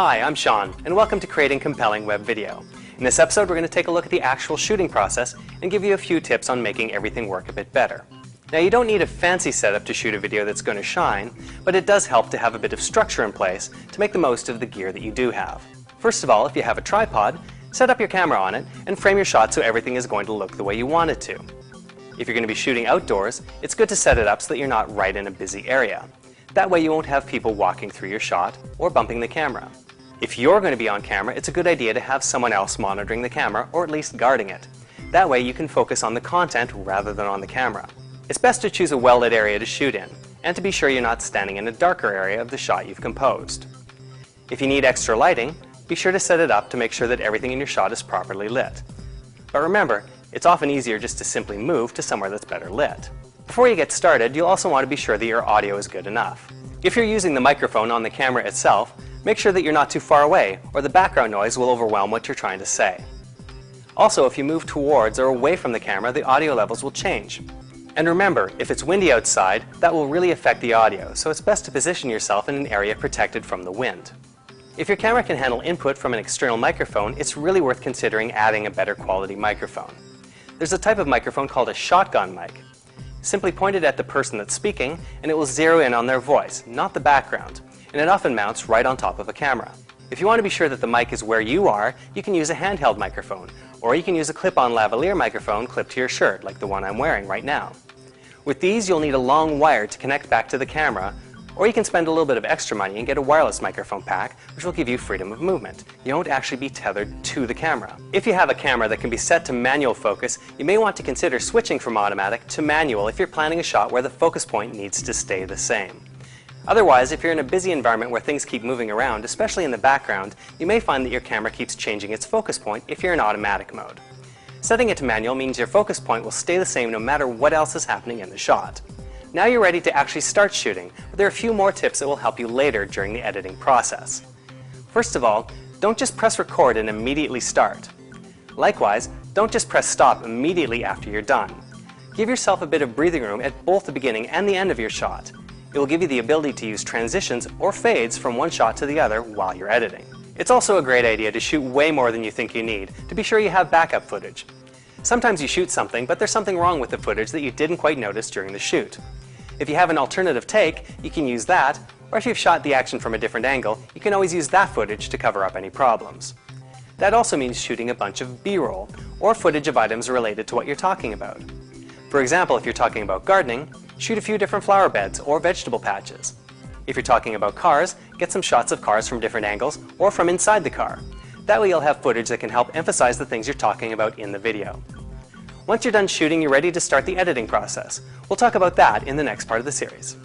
Hi, I'm Sean, and welcome to Creating Compelling Web Video. In this episode, we're going to take a look at the actual shooting process and give you a few tips on making everything work a bit better. Now, you don't need a fancy setup to shoot a video that's going to shine, but it does help to have a bit of structure in place to make the most of the gear that you do have. First of all, if you have a tripod, set up your camera on it and frame your shot so everything is going to look the way you want it to. If you're going to be shooting outdoors, it's good to set it up so that you're not right in a busy area. That way you won't have people walking through your shot or bumping the camera. If you're going to be on camera, it's a good idea to have someone else monitoring the camera or at least guarding it. That way you can focus on the content rather than on the camera. It's best to choose a well-lit area to shoot in, and to be sure you're not standing in a darker area of the shot you've composed. If you need extra lighting, be sure to set it up to make sure that everything in your shot is properly lit. But remember, it's often easier just to simply move to somewhere that's better lit. Before you get started, you'll also want to be sure that your audio is good enough. If you're using the microphone on the camera itself, make sure that you're not too far away, or the background noise will overwhelm what you're trying to say. Also, if you move towards or away from the camera, the audio levels will change. And remember, if it's windy outside, that will really affect the audio, so it's best to position yourself in an area protected from the wind. If your camera can handle input from an external microphone, it's really worth considering adding a better quality microphone. There's a type of microphone called a shotgun mic. Simply point it at the person that's speaking, and it will zero in on their voice, not the background, and it often mounts right on top of a camera. If you want to be sure that the mic is where you are, you can use a handheld microphone, or you can use a clip-on lavalier microphone clipped to your shirt, like the one I'm wearing right now. With these, you'll need a long wire to connect back to the camera, or you can spend a little bit of extra money and get a wireless microphone pack, which will give you freedom of movement. You won't actually be tethered to the camera. If you have a camera that can be set to manual focus, you may want to consider switching from automatic to manual if you're planning a shot where the focus point needs to stay the same. Otherwise, if you're in a busy environment where things keep moving around, especially in the background, you may find that your camera keeps changing its focus point if you're in automatic mode. Setting it to manual means your focus point will stay the same no matter what else is happening in the shot. Now you're ready to actually start shooting, but there are a few more tips that will help you later during the editing process. First of all, don't just press record and immediately start. Likewise, don't just press stop immediately after you're done. Give yourself a bit of breathing room at both the beginning and the end of your shot. It will give you the ability to use transitions or fades from one shot to the other while you're editing. It's also a great idea to shoot way more than you think you need, to be sure you have backup footage. Sometimes you shoot something, but there's something wrong with the footage that you didn't quite notice during the shoot. If you have an alternative take, you can use that, or if you've shot the action from a different angle, you can always use that footage to cover up any problems. That also means shooting a bunch of B-roll, or footage of items related to what you're talking about. For example, if you're talking about gardening, shoot a few different flower beds or vegetable patches. If you're talking about cars, get some shots of cars from different angles or from inside the car. That way you'll have footage that can help emphasize the things you're talking about in the video. Once you're done shooting, you're ready to start the editing process. We'll talk about that in the next part of the series.